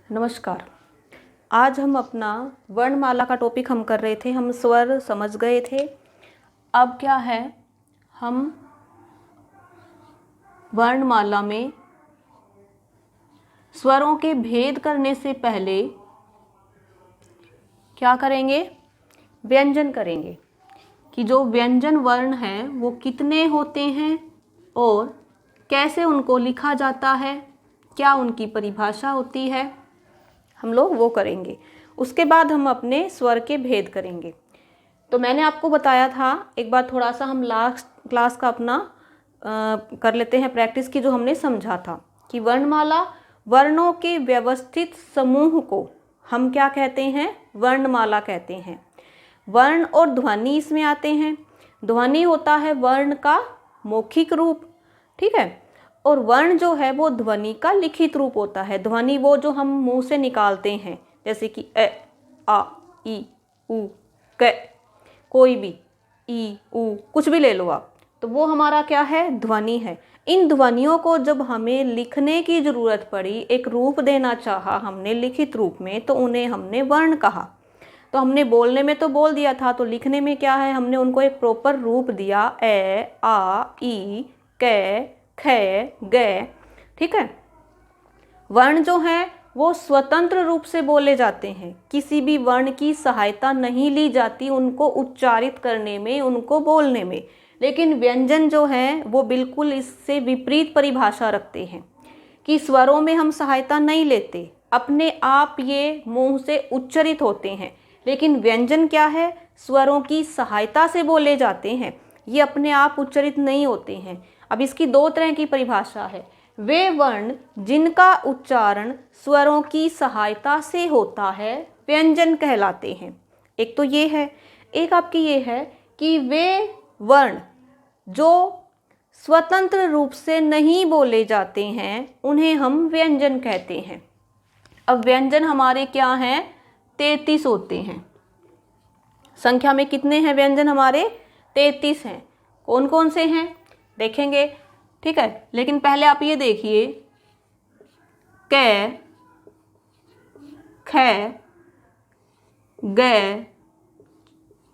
नमस्कार। आज हम अपना वर्णमाला का टॉपिक हम कर रहे थे। हम स्वर समझ गए थे। अब क्या है, हम वर्णमाला में स्वरों के भेद करने से पहले क्या करेंगे, व्यंजन करेंगे कि जो व्यंजन वर्ण हैं वो कितने होते हैं और कैसे उनको लिखा जाता है, क्या उनकी परिभाषा होती है, हम लोग वो करेंगे। उसके बाद हम अपने स्वर के भेद करेंगे। तो मैंने आपको बताया था, एक बार थोड़ा सा हम लास्ट क्लास का अपना कर लेते हैं प्रैक्टिस की, जो हमने समझा था कि वर्णमाला वर्णों के व्यवस्थित समूह को हम क्या कहते हैं, वर्णमाला कहते हैं। वर्ण और ध्वनि इसमें आते हैं। ध्वनि होता है वर्ण का मौखिक रूप, ठीक है, और वर्ण जो है वो ध्वनि का लिखित रूप होता है। ध्वनि वो जो हम मुंह से निकालते हैं, जैसे कि ए, आ, ई, उ, क, कोई भी ई, उ, कुछ भी ले लो आप, तो वो हमारा क्या है, ध्वनि है। इन ध्वनियों को जब हमें लिखने की ज़रूरत पड़ी, एक रूप देना चाहा हमने लिखित रूप में, तो उन्हें हमने वर्ण कहा। तो हमने बोलने में तो बोल दिया था, तो लिखने में क्या है, हमने उनको एक प्रॉपर रूप दिया, ए, आ, ई, क, ख, ग, ठीक है। वर्ण जो हैं वो स्वतंत्र रूप से बोले जाते हैं, किसी भी वर्ण की सहायता नहीं ली जाती उनको उच्चारित करने में, उनको बोलने में। लेकिन व्यंजन जो हैं वो बिल्कुल इससे विपरीत परिभाषा रखते हैं कि स्वरों में हम सहायता नहीं लेते, अपने आप ये मुंह से उच्चारित होते हैं। लेकिन व्यंजन क्या है, स्वरों की सहायता से बोले जाते हैं, ये अपने आप उच्चारित नहीं होते हैं। अब इसकी दो तरह की परिभाषा है। वे वर्ण जिनका उच्चारण स्वरों की सहायता से होता है व्यंजन कहलाते हैं। एक तो ये है। एक आपकी ये है कि वे वर्ण जो स्वतंत्र रूप से नहीं बोले जाते हैं उन्हें हम व्यंजन कहते हैं। अब व्यंजन हमारे क्या हैं, 33 होते हैं। संख्या में कितने हैं व्यंजन हमारे, 33 हैं। कौन कौन से हैं देखेंगे, ठीक है। लेकिन पहले आप ये देखिए, क, ख, ग,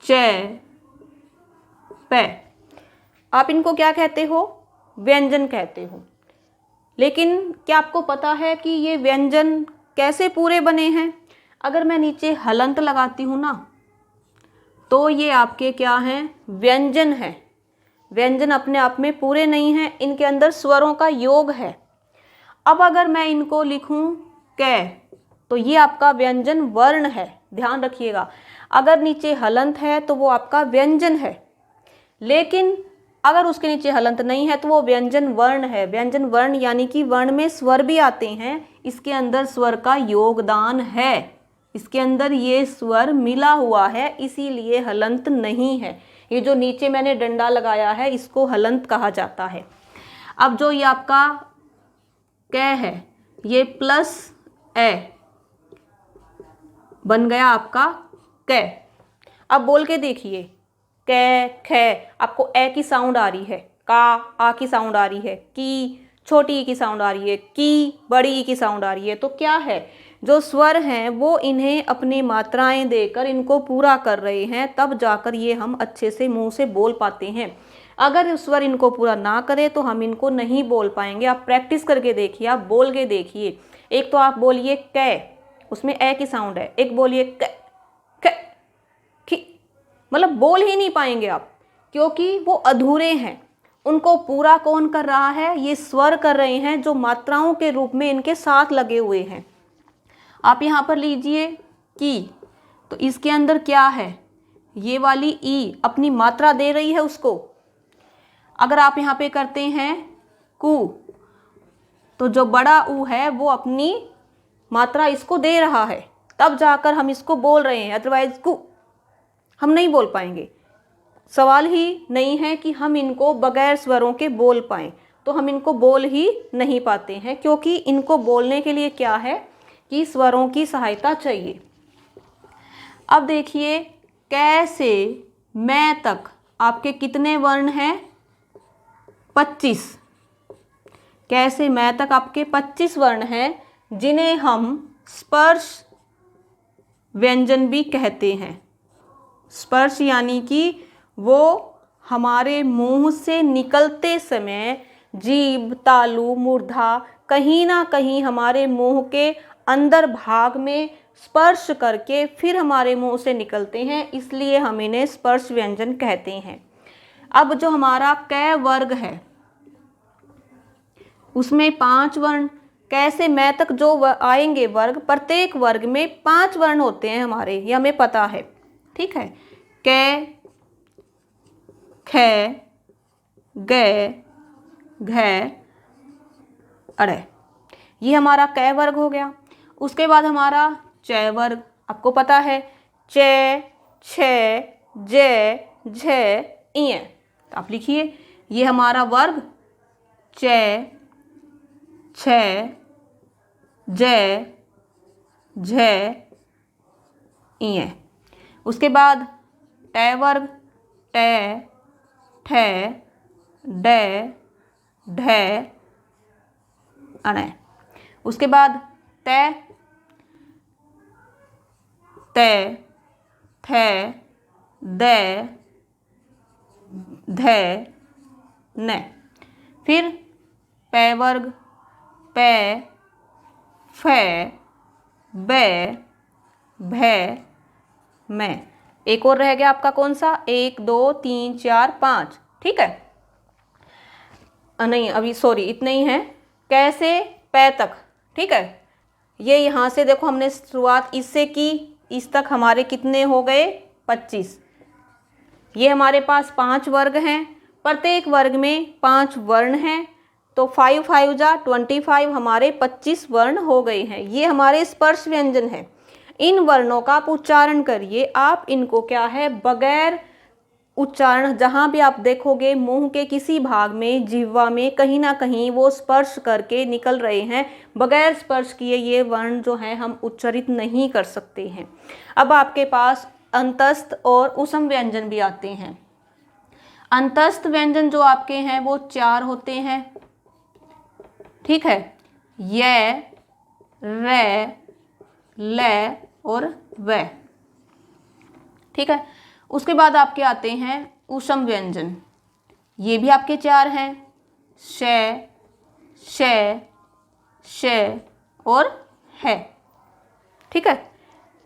च, प, आप इनको क्या कहते हो, व्यंजन कहते हो। लेकिन क्या आपको पता है कि ये व्यंजन कैसे पूरे बने हैं? अगर मैं नीचे हलंत लगाती हूँ ना, तो ये आपके क्या हैं, व्यंजन है। व्यंजन अपने आप में पूरे नहीं हैं, इनके अंदर स्वरों का योग है। अब अगर मैं इनको लिखूं क, तो ये आपका व्यंजन वर्ण है, ध्यान रखिएगा। अगर नीचे हलंत है तो वो आपका व्यंजन है, लेकिन अगर उसके नीचे हलंत नहीं है तो वो व्यंजन वर्ण है। व्यंजन वर्ण यानी कि वर्ण में स्वर भी आते हैं, इसके अंदर स्वर का योगदान है, इसके अंदर ये स्वर मिला हुआ है, इसीलिए हलंत नहीं है। ये जो नीचे मैंने डंडा लगाया है इसको हलंत कहा जाता है। अब जो ये आपका क है, ये प्लस ए बन गया आपका क। अब बोल के देखिए, क, ख, आपको ए की साउंड आ रही है, का, आ की साउंड आ रही है, की, छोटी ई की साउंड आ रही है, की, बड़ी ई की साउंड आ रही है। तो क्या है, जो स्वर हैं वो इन्हें अपनी मात्राएं देकर इनको पूरा कर रहे हैं, तब जाकर ये हम अच्छे से मुंह से बोल पाते हैं। अगर स्वर इनको पूरा ना करे तो हम इनको नहीं बोल पाएंगे। आप प्रैक्टिस करके देखिए, आप बोल के देखिए। एक तो आप बोलिए क, उसमें ए की साउंड है, एक बोलिए क, ख, खी, मतलब बोल ही नहीं पाएंगे आप, क्योंकि वो अधूरे हैं। उनको पूरा कौन कर रहा है, ये स्वर कर रहे हैं जो मात्राओं के रूप में इनके साथ लगे हुए हैं। आप यहाँ पर लीजिए की, तो इसके अंदर क्या है, ये वाली ई अपनी मात्रा दे रही है उसको। अगर आप यहाँ पे करते हैं कु, तो जो बड़ा ऊ है वो अपनी मात्रा इसको दे रहा है, तब जाकर हम इसको बोल रहे हैं, अदरवाइज कु हम नहीं बोल पाएंगे। सवाल ही नहीं है कि हम इनको बगैर स्वरों के बोल पाएं, तो हम इनको बोल ही नहीं पाते हैं, क्योंकि इनको बोलने के लिए क्या है कि स्वरों की सहायता चाहिए। अब देखिए, कै से मैं तक आपके कितने वर्ण हैं, 25। कै से मैं तक आपके 25 वर्ण हैं, जिन्हें हम स्पर्श व्यंजन भी कहते हैं। स्पर्श यानी कि वो हमारे मुंह से निकलते समय जीभ, तालु, मूर्धा कहीं ना कहीं हमारे मुंह के अंदर भाग में स्पर्श करके फिर हमारे मुंह से निकलते हैं, इसलिए हम इन्हें स्पर्श व्यंजन कहते हैं। अब जो हमारा क वर्ग है उसमें 5 वर्ण, कैसे मैं तक जो आएंगे वर्ग, प्रत्येक वर्ग में 5 वर्ण होते हैं हमारे, ये हमें पता है। ठीक है, क, ख, ग, घ, अड़, ये हमारा क वर्ग हो गया। उसके बाद हमारा च वर्ग, आपको पता है, च, छ, ज, झ, इ। तो आप लिखिए, ये हमारा वर्ग च, छ, ज, झ, इ। उसके बाद ट वर्ग, ट, ठ, ड, ढ, अण। उसके बाद त, थ, द, ध, न। फिर प वर्ग, प, फ, ब, भ, म। एक और रह गया आपका कौन सा, 1 2 3 4 5। ठीक है, नहीं अभी सॉरी इतने ही हैं, कैसे पै तक। ठीक है, ये यहाँ से देखो हमने शुरुआत इससे की, इस तक हमारे कितने हो गए, 25। ये हमारे पास 5 वर्ग हैं, प्रत्येक वर्ग में 5 वर्ण हैं, तो 5 5 जा 25, हमारे 25 वर्ण हो गए हैं। ये हमारे स्पर्श व्यंजन है। इन वर्णों का आप उच्चारण करिए, आप इनको क्या है, बगैर उच्चारण, जहाँ भी आप देखोगे मुंह के किसी भाग में, जिह्वा में कहीं ना कहीं वो स्पर्श करके निकल रहे हैं, बगैर स्पर्श किए ये वर्ण जो हैं हम उच्चारित नहीं कर सकते हैं। अब आपके पास अंतस्थ और उसम व्यंजन भी आते हैं। अंतस्थ व्यंजन जो आपके हैं वो 4 होते हैं। ठीक है, य, र, ल और व। ठीक है, उसके बाद आपके आते हैं उसम व्यंजन, ये भी आपके 4 हैं, श, श, श और है। ठीक है,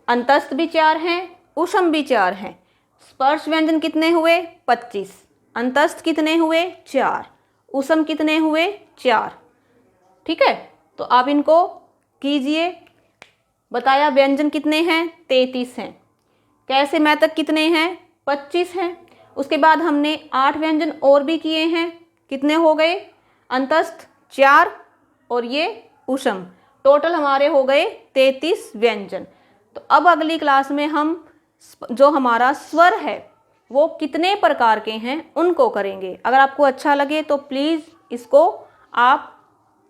अंतस्थ भी 4 हैं, उसम भी 4 हैं। स्पर्श व्यंजन कितने हुए, 25। अंतस्थ कितने हुए, 4। उसम कितने हुए, 4। ठीक है, तो आप इनको कीजिए। बताया व्यंजन कितने हैं, 33 हैं। कैसे मैं तक कितने हैं, 25 हैं। उसके बाद हमने 8 व्यंजन और भी किए हैं, कितने हो गए, अंतस्थ 4 और ये उसम, टोटल हमारे हो गए 33 व्यंजन। तो अब अगली क्लास में हम जो हमारा स्वर है वो कितने प्रकार के हैं उनको करेंगे। अगर आपको अच्छा लगे तो प्लीज़ इसको आप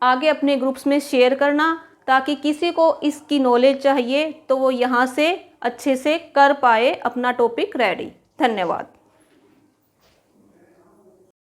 आगे अपने ग्रुप्स में शेयर करना, ताकि किसी को इसकी नॉलेज चाहिए तो वो यहाँ से अच्छे से कर पाए अपना टॉपिक रेडी। धन्यवाद।